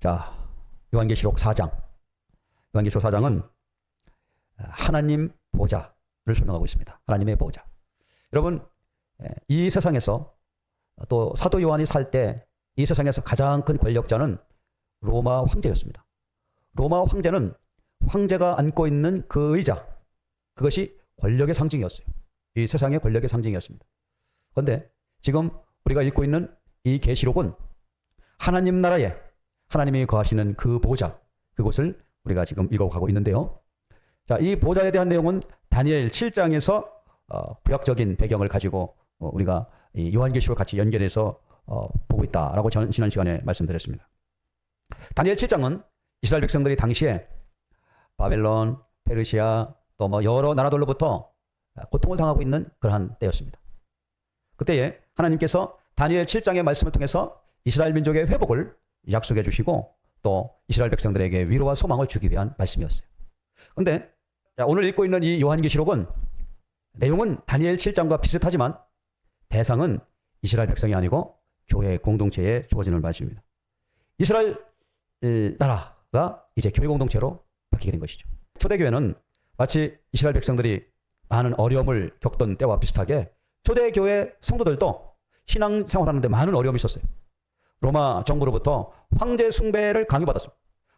자, 요한계시록 4장. 요한계시록 4장은 하나님 보좌를 설명하고 있습니다. 하나님의 보좌. 여러분, 이 세상에서 또 사도 요한이 살 때 이 세상에서 가장 큰 권력자는 로마 황제였습니다. 로마 황제는 황제가 안고 있는 그 의자, 그것이 권력의 상징이었어요. 이 세상의 권력의 상징이었습니다. 그런데 지금 우리가 읽고 있는 이 계시록은 하나님 나라에 하나님이 거하시는 그 보좌, 그곳을 우리가 지금 읽어가고 있는데요. 자, 이 보좌에 대한 내용은 다니엘 7장에서 구약적인 배경을 가지고 우리가 이 요한계시록 같이 연결해서 보고 있다라고 지난 시간에 말씀드렸습니다. 다니엘 7장은 이스라엘 백성들이 당시에 바벨론, 페르시아 또 뭐 여러 나라들로부터 고통을 당하고 있는 그러한 때였습니다. 그때에 하나님께서 다니엘 7장의 말씀을 통해서 이스라엘 민족의 회복을 약속해 주시고 또 이스라엘 백성들에게 위로와 소망을 주기 위한 말씀이었어요. 그런데 오늘 읽고 있는 이 요한계시록은 내용은 다니엘 7장과 비슷하지만 대상은 이스라엘 백성이 아니고 교회 공동체에 주어지는 말씀입니다. 이스라엘 나라가 이제 교회 공동체로 바뀌게 된 것이죠. 초대교회는 마치 이스라엘 백성들이 많은 어려움을 겪던 때와 비슷하게 초대교회 성도들도 신앙생활하는데 많은 어려움이 있었어요. 로마 정부로부터 황제 숭배를 강요받았습니다.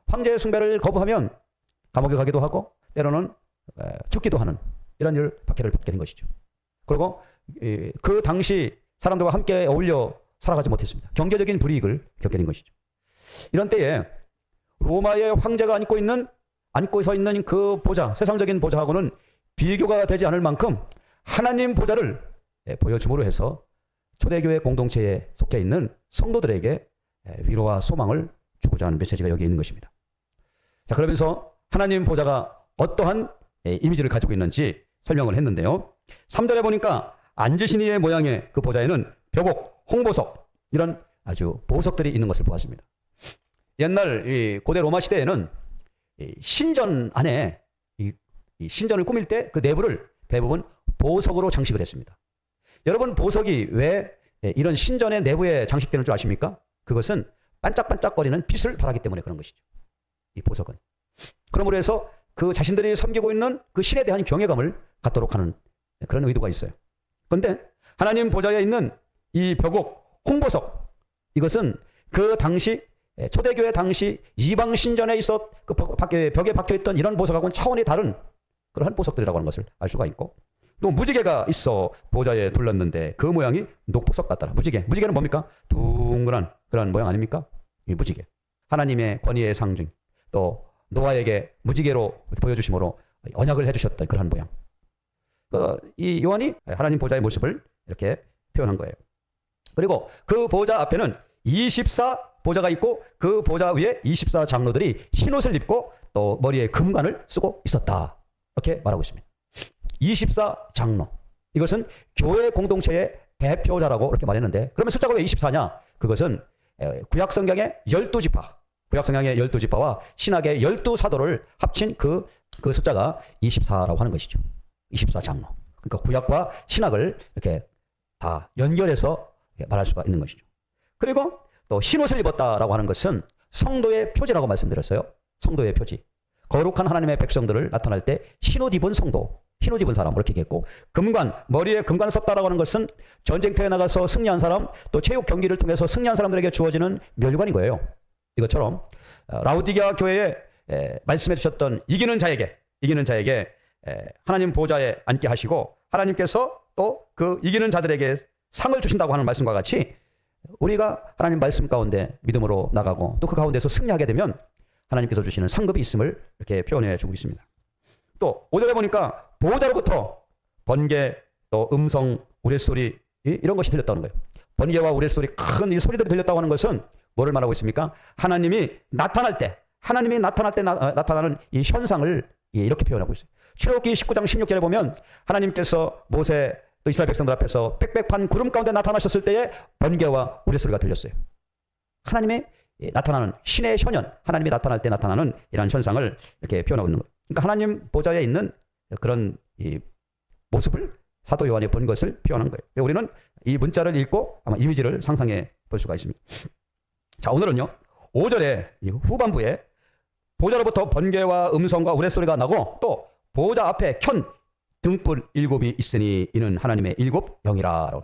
황제 숭배를 거부하면 감옥에 가기도 하고 때로는 죽기도 하는 이런 박해를 받게 된 것이죠. 그리고 그 당시 사람들과 함께 어울려 살아가지 못했습니다. 경제적인 불이익을 겪게 된 것이죠. 이런 때에 로마의 황제가 안고 서 있는 그 보좌, 세상적인 보좌하고는 비교가 되지 않을 만큼 하나님 보좌를 보여줌으로 해서 초대교회 공동체에 속해 있는 성도들에게 위로와 소망을 주고자 하는 메시지가 여기에 있는 것입니다. 자, 그러면서 하나님 보좌가 어떠한 이미지를 가지고 있는지 설명을 했는데요. 3절에 보니까 앉으신 이의 모양의 그 보좌에는 벽옥, 홍보석 이런 아주 보석들이 있는 것을 보았습니다. 옛날 이 고대 로마 시대에는 신전 안에 이 신전을 꾸밀 때 그 내부를 대부분 보석으로 장식을 했습니다. 여러분, 보석이 왜 이런 신전의 내부에 장식되는 줄 아십니까? 그것은 반짝반짝거리는 빛을 발하기 때문에 그런 것이죠. 이 보석은. 그러므로 해서 그 자신들이 섬기고 있는 그 신에 대한 경외감을 갖도록 하는 그런 의도가 있어요. 그런데 하나님 보좌에 있는 이 벽옥, 홍보석, 이것은 그 당시 초대교회 당시 이방 신전에 있어 그 벽에 박혀있던 이런 보석하고는 차원이 다른 그러한 보석들이라고 하는 것을 알 수가 있고, 또 무지개가 있어 보좌에 둘렀는데 그 모양이 녹보석 같더라. 무지개는 뭡니까? 둥그런 그런 모양 아닙니까? 이 무지개, 하나님의 권위의 상징, 또 노아에게 무지개로 보여주심으로 언약을 해주셨던 그런 모양. 이 요한이 하나님 보좌의 모습을 이렇게 표현한 거예요. 그리고 그 보좌 앞에는 24 보좌가 있고 그 보좌 위에 24 장로들이 흰옷을 입고 또 머리에 금관을 쓰고 있었다, 이렇게 말하고 있습니다. 24 장로, 이것은 교회 공동체의 대표자라고 이렇게 말했는데, 그러면 숫자가 왜 24냐? 그것은 구약성경의 12지파, 구약성경의 12지파와 신학의 12사도를 합친 그 숫자가 24라고 하는 것이죠. 24 장로. 그러니까 구약과 신학을 이렇게 다 연결해서 말할 수가 있는 것이죠. 그리고 또 흰옷을 입었다라고 하는 것은 성도의 표지라고 말씀드렸어요. 성도의 표지. 거룩한 하나님의 백성들을 나타날 때 흰옷 입은 성도, 흰옷 입은 사람, 이렇게 얘기했고, 금관, 머리에 금관을 썼다라고 하는 것은 전쟁터에 나가서 승리한 사람, 또 체육 경기를 통해서 승리한 사람들에게 주어지는 멸관인 거예요. 이것처럼 라우디게아 교회에 말씀해 주셨던 이기는 자에게 하나님 보좌에 앉게 하시고 하나님께서 또 그 이기는 자들에게 상을 주신다고 하는 말씀과 같이 우리가 하나님 말씀 가운데 믿음으로 나가고 또 그 가운데서 승리하게 되면 하나님께서 주시는 상급이 있음을 이렇게 표현해 주고 있습니다. 또 5절에 보니까 보좌로부터 번개, 또 음성, 우레소리 이런 것이 들렸다는 거예요. 번개와 우레소리, 큰 이 소리들이 들렸다고 하는 것은 뭐를 말하고 있습니까? 하나님이 나타날 때 나타나는 이 현상을 이렇게 표현하고 있어요. 출애굽기 19장 16절에 보면 하나님께서 모세 또 이스라엘 백성들 앞에서 빽빽한 구름 가운데 나타나셨을 때에 번개와 우레소리가 들렸어요. 하나님의 나타나는 신의 현현, 하나님이 나타날 때 나타나는 이런 현상을 이렇게 표현하고 있는 거예요. 그러니까 하나님 보좌에 있는 그런 이 모습을 사도 요한이 본 것을 표현한 거예요. 우리는 이 문자를 읽고 아마 이미지를 상상해 볼 수가 있습니다. 자, 오늘은요, 5절에 후반부에 보좌로부터 번개와 음성과 우레소리가 나고 또 보좌 앞에 켠 등불 7이 있으니 이는 하나님의 7 영이라.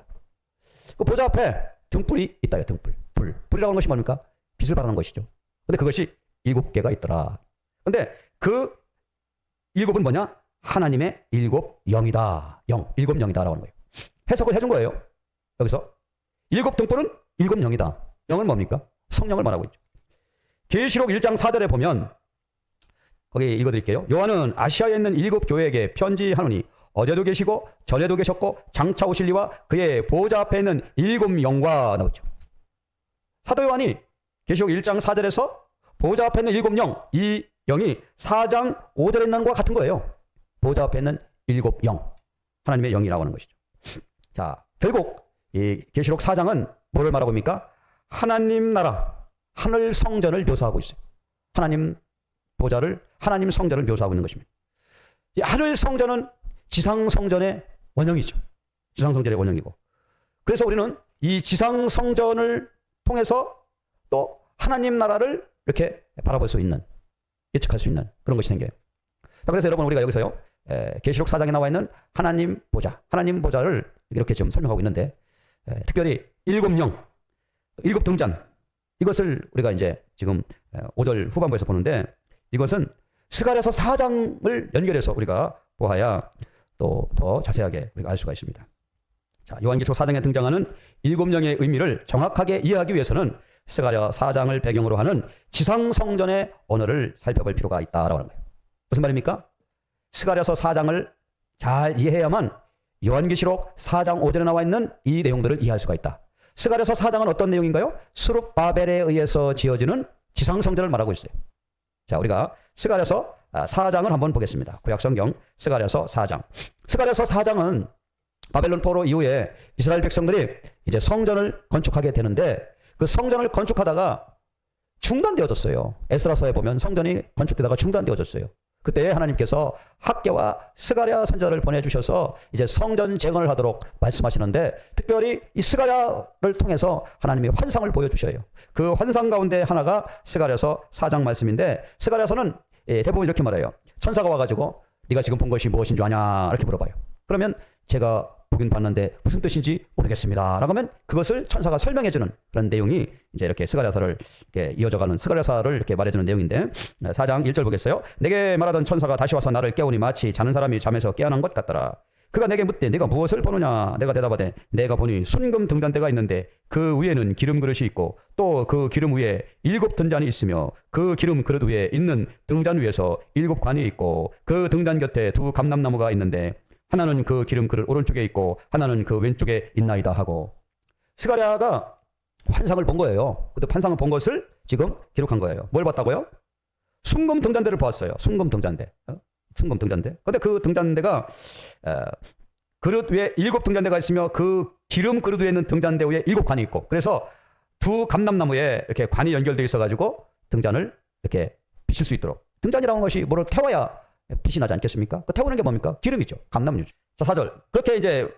그 보좌 앞에 등불이 있다요. 등불. 불이라고 하는 것이 뭡니까? 빛을 발하는 것이죠. 근데 그것이 7개가 있더라. 근데 그 7은 뭐냐? 하나님의 7 영이다. 7 영이다라고 하는 거예요. 해석을 해준 거예요. 여기서 7 등불은 7 영이다. 영은 뭡니까? 성령을 말하고 있죠. 계시록 1장 4절에 보면 거기 읽어드릴게요. 요한은 아시아에 있는 7 교회에게 편지하노니 어제도 계시고 전에도 계셨고 장차 오실리와 그의 보좌 앞에 있는 7 영과 나오죠. 사도 요한이 계시록 1장 4절에서 보좌 앞에 있는 7 영, 이 영이 4장 5절에 있는 것과 같은 거예요. 보좌 앞에 있는 7 영, 하나님의 영이라고 하는 것이죠. 자, 결국 이 계시록 4장은 뭐를 말하고 있습니까? 하나님 나라, 하늘 성전을 묘사하고 있어요. 하나님 보좌를, 하나님 성전을 묘사하고 있는 것입니다. 이 하늘 성전은 지상 성전의 원형이죠. 지상 성전의 원형이고. 그래서 우리는 이 지상 성전을 통해서 또 하나님 나라를 이렇게 바라볼 수 있는, 예측할 수 있는 그런 것이 생겨요. 그래서 여러분 우리가 여기서요, 계시록 4장에 나와 있는 하나님 보좌, 하나님 보좌를 이렇게 지금 설명하고 있는데, 특별히 7 영, 7 등잔, 이것을 우리가 이제 지금 5절 후반부에서 보는데, 이것은 스가랴서 4장을 연결해서 우리가 보아야 또 더 자세하게 우리가 알 수가 있습니다. 자, 요한계시록 4장에 등장하는 7 영의 의미를 정확하게 이해하기 위해서는 스가랴 4장을 배경으로 하는 지상 성전의 언어를 살펴볼 필요가 있다라고 하는 거예요. 무슨 말입니까? 스가랴서 4장을 잘 이해해야만 요한계시록 4장 5절에 나와 있는 이 내용들을 이해할 수가 있다. 스가랴서 4장은 어떤 내용인가요? 스룹바벨에 의해서 지어지는 지상 성전을 말하고 있어요. 자, 우리가 스가랴서 4장을 한번 보겠습니다. 구약성경 스가랴서 4장. 스가랴서 4장은 바벨론 포로 이후에 이스라엘 백성들이 이제 성전을 건축하게 되는데, 그 성전을 건축하다가 중단되어졌어요. 에스라서에 보면 성전이 건축되다가 중단되어졌어요. 그때 하나님께서 학개와 스가랴 선지자를 보내주셔서 이제 성전 재건을 하도록 말씀하시는데, 특별히 이 스가랴를 통해서 하나님이 환상을 보여주셔요. 그 환상 가운데 하나가 스가랴서 4장 말씀인데, 스가랴서는 대부분 이렇게 말해요. 천사가 와가지고 네가 지금 본 것이 무엇인 줄 아냐 이렇게 물어봐요. 그러면 제가 보긴 봤는데 무슨 뜻인지 모르겠습니다 라고 하면 그것을 천사가 설명해주는 그런 내용이 이제 이렇게 스가랴서를 이렇게 이어져가는, 스가랴서를 이렇게 말해주는 내용인데, 4장 1절 보겠어요. 내게 말하던 천사가 다시 와서 나를 깨우니 마치 자는 사람이 잠에서 깨어난 것 같더라. 그가 내게 묻되 네가 무엇을 보느냐. 내가 대답하되 내가 보니 순금 등잔대가 있는데 그 위에는 기름 그릇이 있고 또 그 기름 위에 7 등잔이 있으며 그 기름 그릇 위에 있는 등잔 위에서 7 관이 있고 그 등잔 곁에 2 감람나무가 있는데 하나는 그 기름 그릇 오른쪽에 있고 하나는 그 왼쪽에 있나이다 하고, 스가랴가 환상을 본 거예요. 그때 환상을 본 것을 지금 기록한 거예요. 뭘 봤다고요? 순금 등잔대를 보았어요. 순금 등잔대. 순금 등잔대. 근데 그 등잔대가 그릇 위에 7 등잔대가 있으며 그 기름 그릇 위에 있는 등잔대 위에 7 관이 있고, 그래서 2 감람나무에 이렇게 관이 연결되어 있어가지고 등잔을 이렇게 비칠 수 있도록, 등잔이라는 것이 뭐를 태워야 빛이 나지 않겠습니까? 그 태우는 게 뭡니까? 기름이죠. 감람유죠. 자, 4절. 그렇게 이제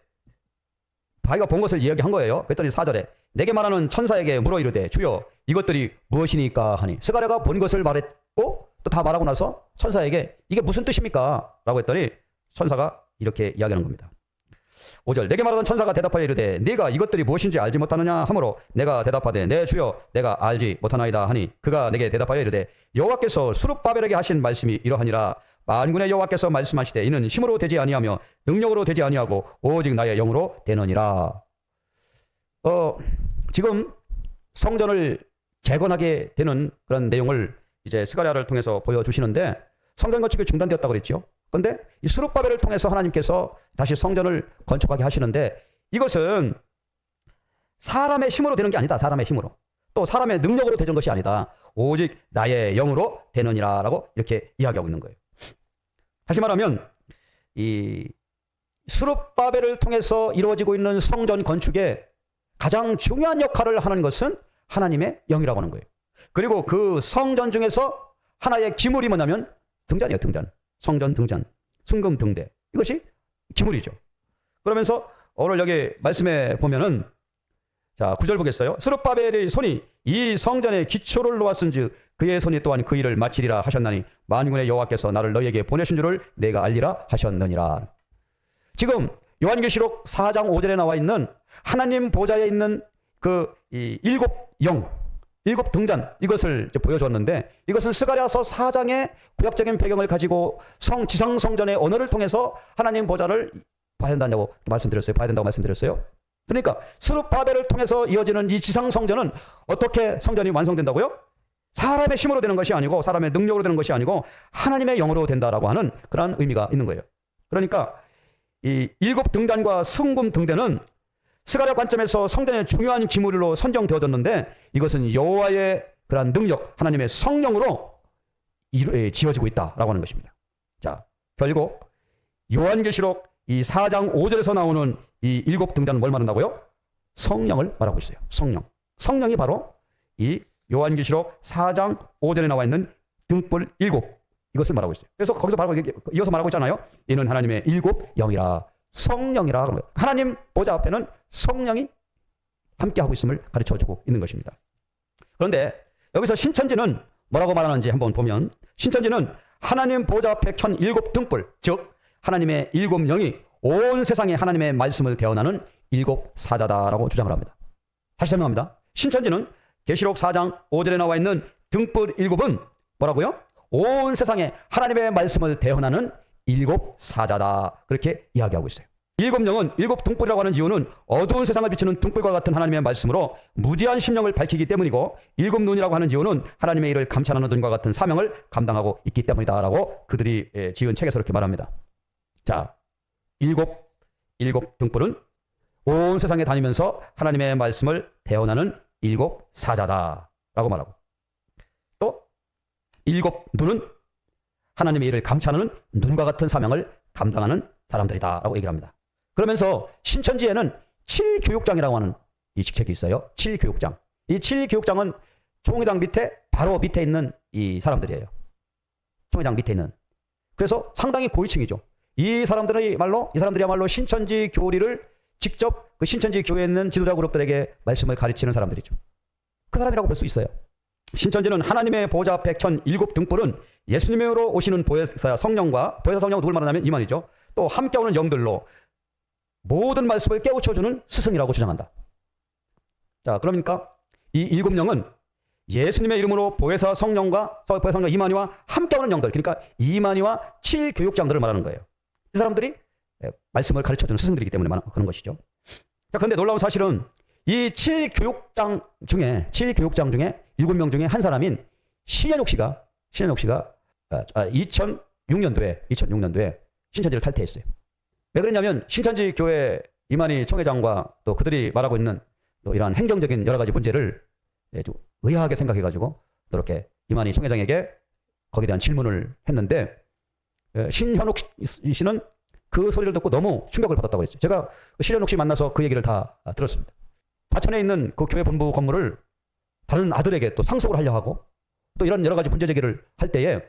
자기가 본 것을 이야기한 거예요. 그랬더니 4절에 내게 말하는 천사에게 물어 이르되 주여 이것들이 무엇이니까 하니, 스가랴가 본 것을 말했고 또 다 말하고 나서 천사에게 이게 무슨 뜻입니까? 라고 했더니 천사가 이렇게 이야기하는 겁니다. 5절. 내게 말하던 천사가 대답하여 이르되 네가 이것들이 무엇인지 알지 못하느냐 하므로 내가 대답하되 내 주여 내가 알지 못하나이다 하니, 그가 내게 대답하여 이르되 여호와께서 수룹바벨에게 하신 말씀이 이러하니라. 만군의 여호와께서 말씀하시되 이는 힘으로 되지 아니하며 능력으로 되지 아니하고 오직 나의 영으로 되느니라. 지금 성전을 재건하게 되는 그런 내용을 이제 스가랴를 통해서 보여주시는데, 성전 건축이 중단되었다고 그랬죠. 그런데 이 스룹바벨을 통해서 하나님께서 다시 성전을 건축하게 하시는데, 이것은 사람의 힘으로 되는 게 아니다. 사람의 힘으로, 또 사람의 능력으로 되는 것이 아니다. 오직 나의 영으로 되느니라 라고 이렇게 이야기하고 있는 거예요. 다시 말하면 이 스룹바벨을 통해서 이루어지고 있는 성전 건축에 가장 중요한 역할을 하는 것은 하나님의 영이라고 하는 거예요. 그리고 그 성전 중에서 하나의 기물이 뭐냐면 등잔이에요. 등잔. 성전 등잔, 순금 등대, 이것이 기물이죠. 그러면서 오늘 여기 말씀에 보면은, 자, 9절 보겠어요. 스룹바벨의 손이 이 성전의 기초를 놓았은즉 그의 손이 또한 그 일을 마치리라 하셨나니 만군의 여호와께서 나를 너희에게 보내신 줄을 내가 알리라 하셨느니라. 지금 요한계시록 4장 5절에 나와 있는 하나님 보좌에 있는 그 일곱 영, 일곱 등잔, 이것을 보여줬는데, 이것은 스가랴서 4장의 구약적인 배경을 가지고 지상 성전의 언어를 통해서 하나님 보좌를 봐야 된다고 말씀드렸어요. 봐야 된다고 말씀드렸어요. 그러니까 스룹바벨을 통해서 이어지는 이 지상 성전은 어떻게 성전이 완성된다고요? 사람의 힘으로 되는 것이 아니고, 사람의 능력으로 되는 것이 아니고 하나님의 영으로 된다라고 하는 그런 의미가 있는 거예요. 그러니까 이 일곱 등잔과 승금 등대는 스가랴 관점에서 성전의 중요한 기물로 선정되어졌는데, 이것은 여호와의 그러한 능력, 하나님의 성령으로 지어지고 있다라고 하는 것입니다. 자, 결국 요한계시록 이 4장 5절에서 나오는 이 일곱 등잔은 뭘 말한다고요? 성령을 말하고 있어요. 성령이 바로 이 요한계시록 4장 5절에 나와 있는 등불 일곱, 이것을 말하고 있어요. 그래서 거기서 이어서 말하고 있잖아요. 이는 하나님의 일곱 영이라, 성령이라. 하나님 보좌 앞에는 성령이 함께하고 있음을 가르쳐주고 있는 것입니다. 그런데 여기서 신천지는 뭐라고 말하는지 한번 보면, 신천지는 하나님 보좌 앞에 켠 일곱 등불, 즉 하나님의 일곱 영이 온 세상에 하나님의 말씀을 대언하는 일곱 사자다라고 주장을 합니다. 다시 설명합니다. 신천지는 계시록 4장 5절에 나와 있는 등불 일곱은 뭐라고요? 온 세상에 하나님의 말씀을 대언하는 일곱 사자다, 그렇게 이야기하고 있어요. 일곱 영은 일곱 등불이라고 하는 이유는 어두운 세상을 비추는 등불과 같은 하나님의 말씀으로 무지한 심령을 밝히기 때문이고, 일곱 눈이라고 하는 이유는 하나님의 일을 감찰하는 눈과 같은 사명을 감당하고 있기 때문이다라고 그들이 지은 책에서 이렇게 말합니다. 자, 일곱 등불은 온 세상에 다니면서 하나님의 말씀을 대언하는 일곱 사자다라고 말하고, 또 일곱 눈은 하나님의 일을 감찰하는 눈과 같은 사명을 감당하는 사람들이다라고 얘기를 합니다. 그러면서 신천지에는 7교육장이라고 하는 이 직책이 있어요. 7교육장. 이 7교육장은 총회장 밑에 바로 밑에 있는 이 사람들이에요. 총회장 밑에 있는. 그래서 상당히 고위층이죠. 이 사람들이야말로 신천지 교리를 직접 그 신천지 교회에 있는 지도자 그룹들에게 말씀을 가르치는 사람들이죠. 그 사람이라고 볼 수 있어요. 신천지는 하나님의 보좌 앞에 켠 일곱 등불은 예수님으로 오시는 보혜사 성령과, 보혜사 성령은 누굴 말하냐면 이만이죠. 또 함께 오는 영들로 모든 말씀을 깨우쳐주는 스승이라고 주장한다. 자, 그러니까 이 일곱 영은 예수님의 이름으로 보혜사 성령과 보혜사 성령 이만희와 함께 오는 영들, 그러니까 이만희와 7교육장들을 말하는 거예요. 이 사람들이 말씀을 가르쳐주는 스승들이기 때문에 그런 것이죠. 자, 그런데 놀라운 사실은 이 7교육장 중에 7명 중에 한 사람인 신현옥 씨가 2006년도에 신천지를 탈퇴했어요. 왜 그랬냐면 신천지 교회 이만희 총회장과 또 그들이 말하고 있는 또 이러한 행정적인 여러 가지 문제를 좀 의아하게 생각해가지고 또 이렇게 이만희 총회장에게 거기에 대한 질문을 했는데, 신현옥 씨는 그 소리를 듣고 너무 충격을 받았다고 했어요. 제가 신현옥 씨 만나서 그 얘기를 다 들었습니다. 과천에 있는 그 교회 본부 건물을 다른 아들에게 또 상속을 하려 하고, 또 이런 여러 가지 문제 제기를 할 때에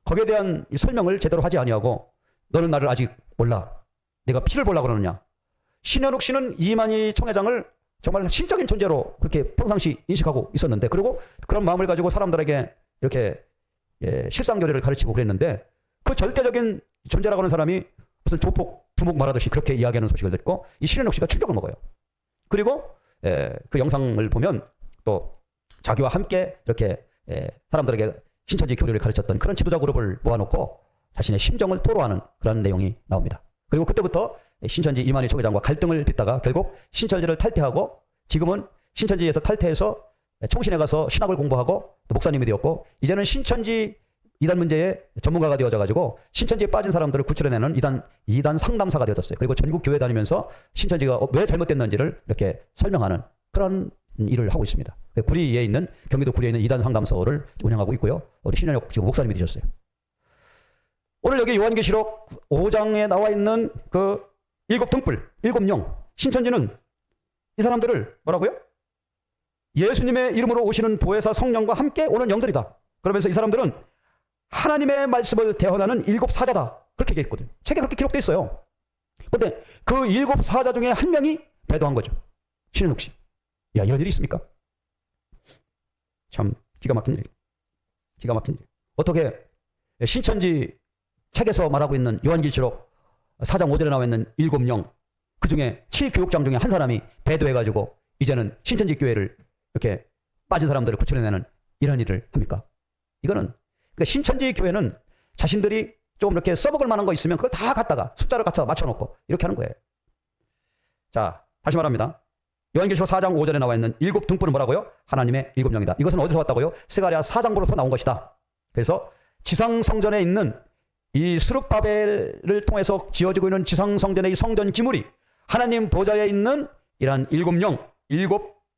거기에 대한 이 설명을 제대로 하지 아니하고, 너는 나를 아직 몰라, 내가 피를 보려고 그러느냐. 신현옥 씨는 이만희 총회장을 정말 신적인 존재로 그렇게 평상시 인식하고 있었는데, 그리고 그런 마음을 가지고 사람들에게 이렇게 실상교리를 가르치고 그랬는데, 그 절대적인 존재라고 하는 사람이 무슨 조폭 두목 말하듯이 그렇게 이야기하는 소식을 듣고 이 신현옥 씨가 충격을 먹어요. 그리고 그 영상을 보면 또 자기와 함께 이렇게 사람들에게 신천지 교리를 가르쳤던 그런 지도자 그룹을 모아놓고 자신의 심정을 토로하는 그런 내용이 나옵니다. 그리고 그때부터 신천지 이만희 총회장과 갈등을 빚다가 결국 신천지를 탈퇴하고, 지금은 신천지에서 탈퇴해서 총신에 가서 신학을 공부하고 또 목사님이 되었고, 이제는 신천지 이단 문제에 전문가가 되어져가지고 신천지에 빠진 사람들을 구출해내는 이단 상담사가 되어졌어요. 그리고 전국 교회 다니면서 신천지가 왜 잘못됐는지를 이렇게 설명하는 그런 일을 하고 있습니다. 경기도 구리에 있는 이단 상담소를 운영하고 있고요. 우리 신현옥 지금 목사님이 되셨어요. 오늘 여기 요한계시록 5장에 나와 있는 그 일곱 등불, 일곱 영, 신천지는 이 사람들을 뭐라고요? 예수님의 이름으로 오시는 보혜사 성령과 함께 오는 영들이다. 그러면서 이 사람들은 하나님의 말씀을 대언하는 일곱 사자다, 그렇게 얘기했거든요. 책에 그렇게 기록되어 있어요. 그런데 그 일곱 사자 중에 한 명이 배도한 거죠. 신현옥 씨. 야, 이런 일이 있습니까? 참 기가 막힌 일이에요. 기가 막힌 일. 어떻게 신천지 책에서 말하고 있는 요한계시록 4장 5절에 나와 있는 7영, 그 중에 7교육장 중에 한 사람이 배도해가지고 이제는 신천지 교회를 이렇게 빠진 사람들을 구출해내는 이런 일을 합니까? 이거는 그러니까 신천지 교회는 자신들이 좀 이렇게 써먹을 만한 거 있으면 그걸 다 갖다가 숫자를 갖다 맞춰놓고 이렇게 하는 거예요. 자, 다시 말합니다. 요한계시록 4장 5절에 나와 있는 7 등불은 뭐라고요? 하나님의 7영이다. 이것은 어디서 왔다고요? 스가랴 4장부로부터 나온 것이다. 그래서 지상성전에 있는 이 스룹바벨을 통해서 지어지고 있는 지상성전의 이 성전 기물이 하나님 보좌에 있는 이러한 7영, 7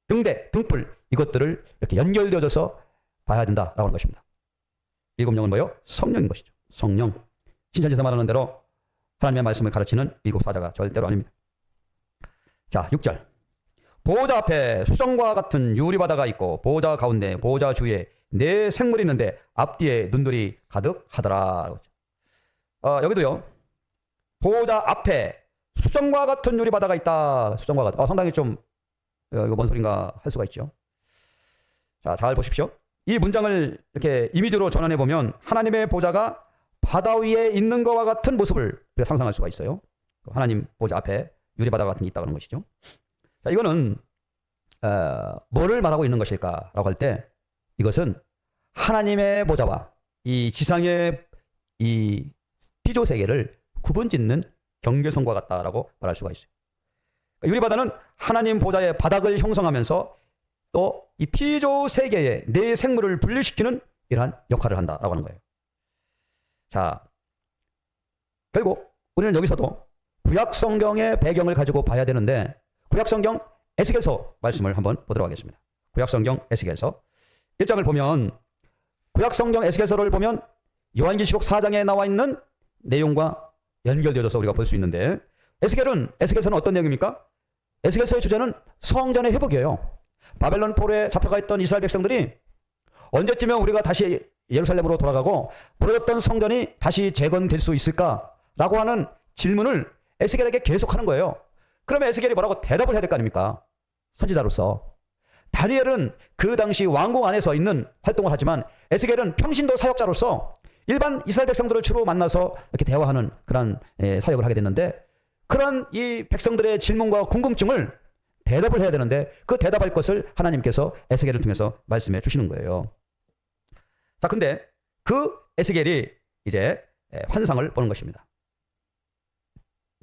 등대, 등불, 이것들을 이렇게 연결되어져서 봐야 된다라고 하는 것입니다. 7영은 뭐예요? 성령인 것이죠. 성령. 신천지에서 말하는 대로 하나님의 말씀을 가르치는 7 사자가 절대로 아닙니다. 자, 6절. 보호자 앞에 수정과 같은 유리바다가 있고 보호자 가운데 보호자 주위에 네 생물이 있는데 앞뒤에 눈들이 가득하더라. 여기도요. 보호자 앞에 수정과 같은 유리바다가 있다. 수정과 같은. 상당히 좀 이거 뭔 소린가 할 수가 있죠. 자, 잘 보십시오. 이 문장을 이렇게 이미지로 전환해 보면 하나님의 보좌가 바다 위에 있는 것과 같은 모습을 우리가 상상할 수가 있어요. 하나님 보좌 앞에 유리바다 같은 게 있다는 것이죠. 자, 이거는 뭐를 말하고 있는 것일까라고 할 때 이것은 하나님의 보좌와 이 지상의 이 피조 세계를 구분짓는 경계선과 같다라고 말할 수가 있어요. 그러니까 유리바다는 하나님 보좌의 바닥을 형성하면서 또 이 피조 세계의 네 생물을 분리시키는 이러한 역할을 한다라고 하는 거예요. 자, 결국 우리는 여기서도 구약 성경의 배경을 가지고 봐야 되는데 구약 성경 에스겔서 말씀을 한번 보도록 하겠습니다. 구약 성경 에스겔서 1장을 보면 구약 성경 에스겔서를 보면 요한계시록 4장에 나와 있는 내용과 연결되어서 우리가 볼 수 있는데 에스겔서는 어떤 내용입니까? 에스겔서의 주제는 성전의 회복이에요. 바벨론 포로에 잡혀가 있던 이스라엘 백성들이 언제쯤이면 우리가 다시 예루살렘으로 돌아가고 무너졌던 성전이 다시 재건될 수 있을까라고 하는 질문을 에스겔에게 계속하는 거예요. 그러면 에스겔이 뭐라고 대답을 해야 될 거 아닙니까? 선지자로서. 다니엘은 그 당시 왕궁 안에서 있는 활동을 하지만 에스겔은 평신도 사역자로서 일반 이스라엘 백성들을 주로 만나서 이렇게 대화하는 그런 사역을 하게 됐는데 그런 이 백성들의 질문과 궁금증을 대답을 해야 되는데 그 대답할 것을 하나님께서 에스겔을 통해서 말씀해 주시는 거예요. 자, 근데 그 에스겔이 이제 환상을 보는 것입니다.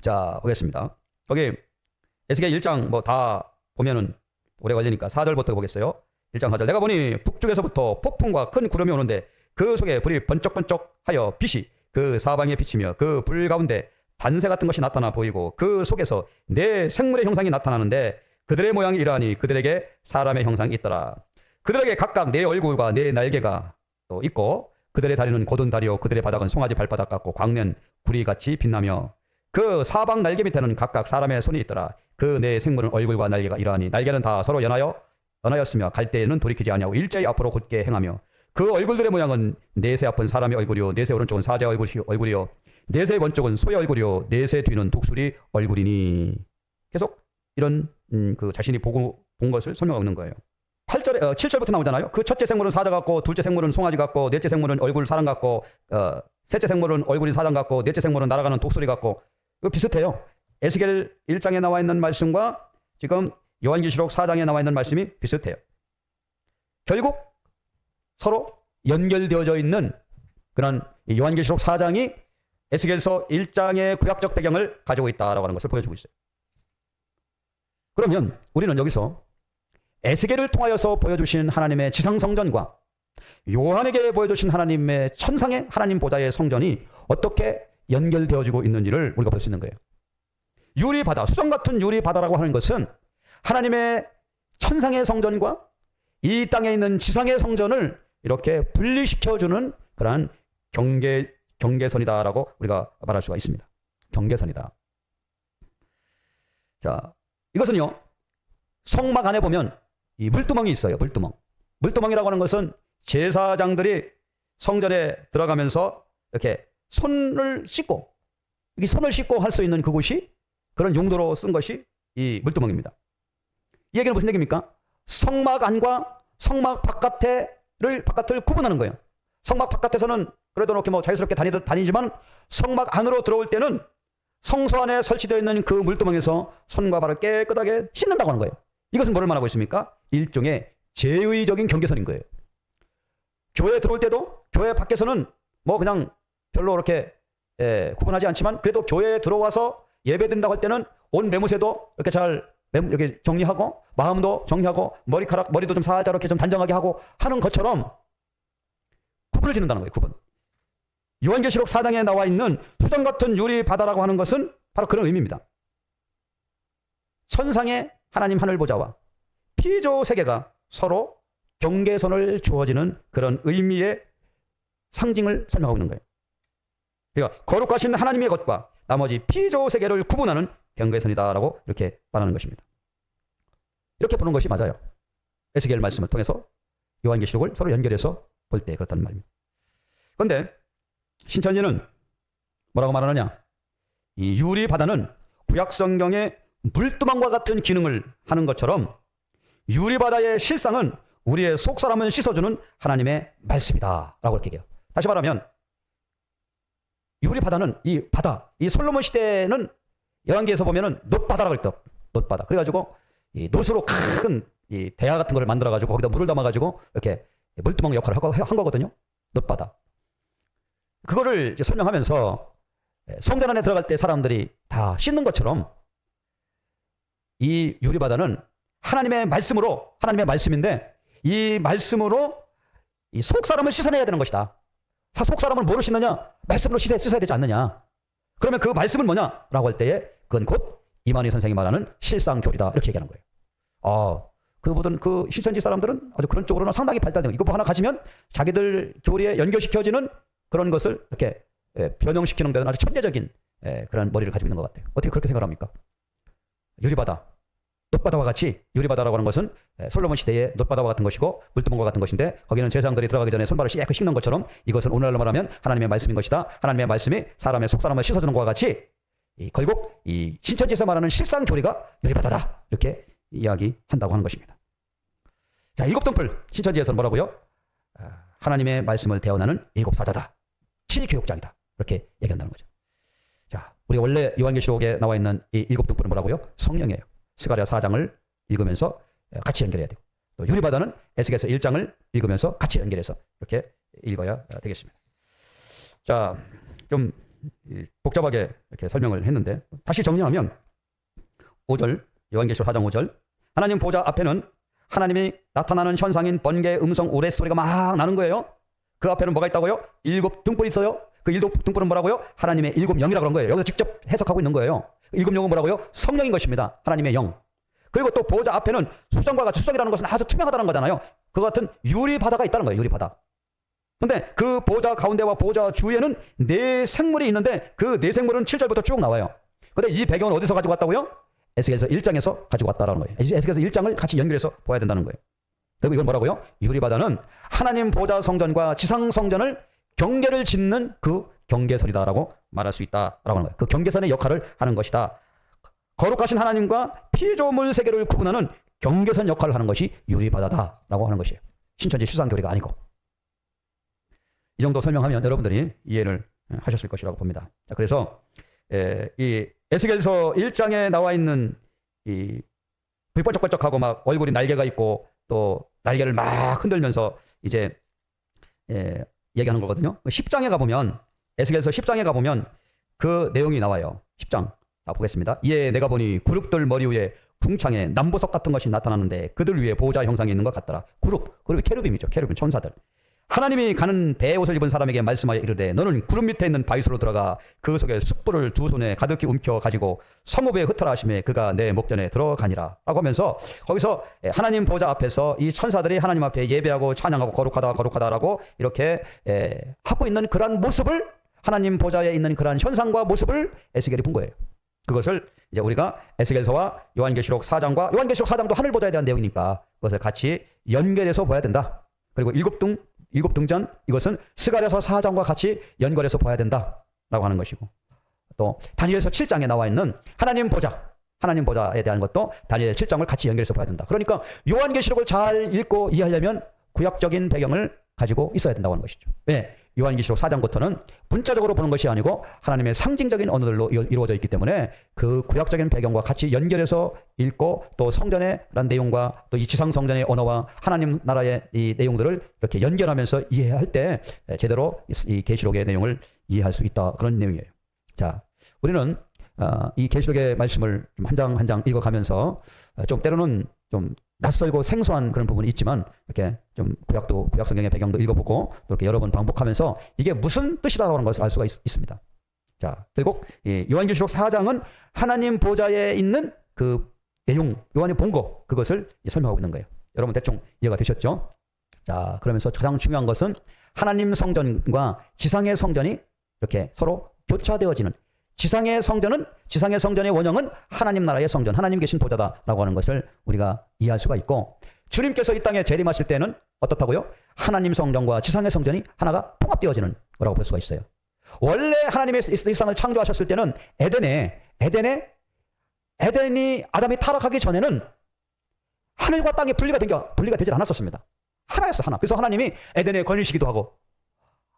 자, 보겠습니다. 거기 에스겔 1장 뭐 다 보면은 오래 걸리니까 4절부터 보겠어요. 1장 4절. 내가 보니 북쪽에서부터 폭풍과 큰 구름이 오는데 그 속에 불이 번쩍번쩍하여 빛이 그 사방에 비치며 그 불 가운데 단새 같은 것이 나타나 보이고 그 속에서 네 생물의 형상이 나타나는데 그들의 모양이 이러하니 그들에게 사람의 형상이 있더라. 그들에게 각각 네 얼굴과 네 날개가 또 있고 그들의 다리는 곧은 다리요 그들의 바닥은 송아지 발바닥 같고 광면 구리같이 빛나며 그 사방 날개 밑에는 각각 사람의 손이 있더라. 그 네 생물은 얼굴과 날개가 이러하니 날개는 다 서로 연하였으며 갈 때에는 돌이키지 아니하고 일제히 앞으로 곧게 행하며 그 얼굴들의 모양은 넷의 앞은 사람의 얼굴이요 넷의 오른쪽은 사자의 얼굴이요 넷의 왼쪽은 소의 얼굴이요 넷의 뒤는 독수리 얼굴이니. 계속 이런 그 자신이 본 것을 설명하고 있는 거예요. 7절부터 나오잖아요. 그 첫째 생물은 사자 같고 둘째 생물은 송아지 같고 넷째 생물은 얼굴 사람 같고 셋째 생물은 얼굴이 사람 같고 넷째 생물은 날아가는 독수리 같고. 이거 비슷해요. 에스겔 1장에 나와 있는 말씀과 지금 요한계시록 4장에 나와 있는 말씀이 비슷해요. 결국 서로 연결되어져 있는 그런 요한계시록 4장이 에스겔서 1장의 구약적 배경을 가지고 있다라고 하는 것을 보여주고 있어요. 그러면 우리는 여기서 에스겔을 통하여서 보여주신 하나님의 지상성전과 요한에게 보여주신 하나님의 천상의 하나님 보좌의 성전이 어떻게 연결되어지고 있는지를 우리가 볼 수 있는 거예요. 유리바다, 수정 같은 유리바다라고 하는 것은 하나님의 천상의 성전과 이 땅에 있는 지상의 성전을 이렇게 분리시켜주는 그러한 경계선이다라고 우리가 말할 수가 있습니다. 경계선이다. 자, 이것은요, 성막 안에 보면 이 물두멍이 있어요. 물두멍이라고 하는 것은 제사장들이 성전에 들어가면서 이렇게 손을 씻고 할 수 있는 그곳이 그런 용도로 쓴 것이 이 물두멍입니다. 이 얘기는 무슨 얘기입니까? 성막 안과 성막 바깥을 구분하는 거예요. 성막 바깥에서는 그래도 이렇게 뭐 자유스럽게 다니지만 성막 안으로 들어올 때는 성소 안에 설치되어 있는 그 물두멍에서 손과 발을 깨끗하게 씻는다고 하는 거예요. 이것은 뭐를 말하고 있습니까? 일종의 제의적인 경계선인 거예요. 교회에 들어올 때도 교회 밖에서는 뭐 그냥 별로 그렇게 구분하지 않지만 그래도 교회에 들어와서 예배드린다고 할 때는 온 매무새도 이렇게 잘 이렇게 정리하고 마음도 정리하고 머리도 좀 살짝 이렇게 좀 단정하게 하고 하는 것처럼 구분을 짓는다는 거예요. 구분. 요한계시록 4장에 나와 있는 수정 같은 유리 바다라고 하는 것은 바로 그런 의미입니다. 천상의 하나님 하늘 보좌와 피조 세계가 서로 경계선을 주어지는 그런 의미의 상징을 설명하고 있는 거예요. 그러니까 거룩하신 하나님의 것과 나머지 피조 세계를 구분하는 경계선이다라고 이렇게 말하는 것입니다. 이렇게 보는 것이 맞아요. 에스겔 말씀을 통해서 요한계시록을 서로 연결해서 볼 때 그렇다는 말입니다. 그런데 신천지는 뭐라고 말하느냐? 이 유리 바다는 구약 성경의 물두멍과 같은 기능을 하는 것처럼 유리 바다의 실상은 우리의 속 사람을 씻어주는 하나님의 말씀이다라고 이렇게 얘기해요. 다시 말하면 유리 바다는 이 솔로몬 시대는 열왕기에서 보면은 놋바다라고 했다. 놋바다. 그래가지고 이 놋으로 큰 이 대야 같은 걸 만들어가지고 거기다 물을 담아가지고 이렇게 물두멍 역할을 한 거거든요. 놋바다. 그거를 이제 설명하면서 성전 안에 들어갈 때 사람들이 다 씻는 것처럼 이 유리바다는 하나님의 말씀인데 이 말씀으로 이 속 사람을 씻어내야 되는 것이다. 속 사람을 뭐로 씻느냐? 말씀으로 씻어야 되지 않느냐? 그러면 그 말씀은 뭐냐라고 할 때에 그건 곧 이만희 선생이 말하는 실상교리다 이렇게 얘기하는 거예요. 그 모든 그 신천지 사람들은 아주 그런 쪽으로는 상당히 발달된 이거 뭐 하나 가지면 자기들 교리에 연결시켜지는 그런 것을 이렇게 변형시키는 데는 아주 천재적인 그런 머리를 가지고 있는 것 같아요. 어떻게 그렇게 생각합니까? 유리바다, 놋바다와 같이 유리바다라고 하는 것은 솔로몬 시대의 놋바다와 같은 것이고 물두멍과 같은 것인데 거기는 제사장들이 들어가기 전에 손발을 깨끗이 씻는 것처럼 이것은 오늘날로 말하면 하나님의 말씀인 것이다. 하나님의 말씀이 사람의 속사람을 씻어주는 것과 같이 결국 이 신천지에서 말하는 실상교리가 유리바다다 이렇게 이야기한다고 하는 것입니다. 자, 일곱 등불 신천지에서는 뭐라고요? 하나님의 말씀을 대언하는 일곱 사자다. 치교육장이다. 이렇게 얘기한다는 거죠. 자, 우리가 원래 요한계시록에 나와 있는 이 일곱 등불은 뭐라고요? 성령이에요. 스가랴 4장을 읽으면서 같이 연결해야 되고 또 유리바다는 에스겔서 1장을 읽으면서 같이 연결해서 이렇게 읽어야 되겠습니다. 자, 좀 복잡하게 이렇게 설명을 했는데 다시 정리하면 5절 요한계시록 4장 5절 하나님 보좌 앞에는 하나님이 나타나는 현상인 번개, 음성, 우레소리가 막 나는 거예요. 그 앞에는 뭐가 있다고요? 일곱 등불이 있어요. 그 일곱 등불은 뭐라고요? 하나님의 일곱 영이라고 그런 거예요. 여기서 직접 해석하고 있는 거예요. 일곱 영은 뭐라고요? 성령인 것입니다. 하나님의 영. 그리고 또 보좌 앞에는 수정과 같이 수정이라는 것은 아주 투명하다는 거잖아요. 그와 같은 유리바다가 있다는 거예요. 유리바다. 근데 그 보좌 가운데와 보좌 주위에는 네 생물이 있는데 그 네 생물은 7절부터 쭉 나와요. 근데 이 배경은 어디서 가지고 왔다고요? 에스겔서 1장에서 가지고 왔다라는 거예요. 에스겔서 1장을 같이 연결해서 봐야 된다는 거예요. 그리고 이건 뭐라고요? 유리바다는 하나님 보좌 성전과 지상 성전을 경계를 짓는 그 경계선이다라고 말할 수 있다라고 하는 거예요. 그 경계선의 역할을 하는 것이다. 거룩하신 하나님과 피조물 세계를 구분하는 경계선 역할을 하는 것이 유리바다다라고 하는 것이에요. 신천지 실상교리가 아니고. 이 정도 설명하면 여러분들이 이해를 하셨을 것이라고 봅니다. 자, 그래서 이 에스겔서 1장에 나와 있는 이 불 번쩍번쩍하고 막 얼굴이 날개가 있고 또 날개를 막 흔들면서 이제 얘기하는 거거든요. 10장에 가보면 에스겔서 10장에 가보면 그 내용이 나와요. 10장 보겠습니다. 이에 내가 보니 그룹들 머리 위에 궁창에 남보석 같은 것이 나타나는데 그들 위에 보호자 형상이 있는 것 같더라. 그룹이 케루빔이죠. 케루빔 천사들. 하나님이 가는 배의 옷을 입은 사람에게 말씀하여 이르되 너는 구름 밑에 있는 바위수로 들어가 그 속에 숯불을 두 손에 가득히 움켜 가지고 성읍에 흩어라 하시매 그가 내 목전에 들어가니라 라고 하면서 거기서 하나님 보좌 앞에서 이 천사들이 하나님 앞에 예배하고 찬양하고 거룩하다라고 이렇게 하고 있는 그러한 모습을 하나님 보좌에 있는 그러한 현상과 모습을 에스겔이 본 거예요. 그것을 이제 우리가 에스겔서와 요한계시록 4장과 요한계시록 4장도 하늘 보좌에 대한 내용이니까 그것을 같이 연결해서 봐야 된다. 그리고 일곱 등잔 이것은 스가랴서 4장과 같이 연결해서 봐야 된다라고 하는 것이고 또 다니엘서 7장에 나와 있는 하나님 보좌 하나님 보좌에 대한 것도 다니엘 7장을 같이 연결해서 봐야 된다. 그러니까 요한계시록을 잘 읽고 이해하려면 구약적인 배경을 가지고 있어야 된다고 하는 것이죠. 왜? 요한계시록 4장부터는 문자적으로 보는 것이 아니고 하나님의 상징적인 언어들로 이루어져 있기 때문에 그 구약적인 배경과 같이 연결해서 읽고 또 성전의 내용과 또 이 지상 성전의 언어와 하나님 나라의 이 내용들을 이렇게 연결하면서 이해할 때 제대로 이 계시록의 내용을 이해할 수 있다. 그런 내용이에요. 자, 우리는 이 계시록의 말씀을 한 장 한 장 읽어가면서 좀 때로는 좀 낯설고 생소한 그런 부분이 있지만 이렇게 좀 구약 성경의 배경도 읽어보고 이렇게 여러 번 반복하면서 이게 무슨 뜻이라고 하는 것을 알 수가 있습니다. 자, 결국 이 요한계시록 4장은 하나님 보좌에 있는 그 내용, 요한이 본 거, 그것을 설명하고 있는 거예요. 여러분 대충 이해가 되셨죠? 자, 그러면서 가장 중요한 것은 하나님 성전과 지상의 성전이 이렇게 서로 교차되어지는, 지상의 성전의 원형은 하나님 나라의 성전, 하나님 계신 보좌다라고 하는 것을 우리가 이해할 수가 있고, 주님께서 이 땅에 재림하실 때는 어떻다고요? 하나님 성전과 지상의 성전이 하나가 통합되어지는 거라고 볼 수가 있어요. 원래 하나님의 이 세상을 창조하셨을 때는 에덴이 아담이 타락하기 전에는 하늘과 땅이 분리가 되질 않았었습니다. 하나였어, 하나. 그래서 하나님이 에덴에 거니시기도 하고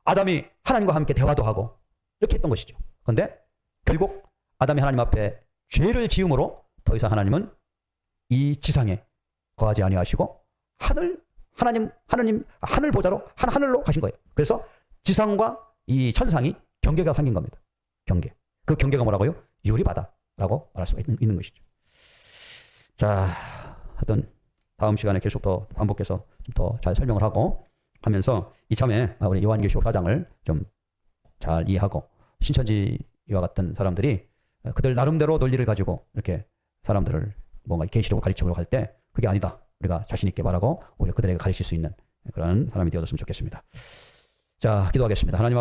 아담이 하나님과 함께 대화도 하고 이렇게 했던 것이죠. 그런데 결국 아담이 하나님 앞에 죄를 지음으로 더 이상 하나님은 이 지상에 거하지 아니하시고 하늘 보좌로 하늘로 가신 거예요. 그래서 지상과 이 천상이 경계가 생긴 겁니다. 경계. 그 경계가 뭐라고요? 유리바다라고 말할 수가 있는 것이죠. 자, 하여튼 다음 시간에 계속 더 반복해서 더 잘 설명을 하면서 이참에 우리 요한계시록 4장을 좀 잘 이해하고, 신천지와 같은 사람들이 그들 나름대로 논리를 가지고 이렇게 사람들을 뭔가 계시록을 가르치려고 할 때 그게 아니다, 우리가 자신 있게 말하고 오히려 그들에게 가르칠 수 있는 그런 사람이 되어줬으면 좋겠습니다. 자, 기도하겠습니다. 하나님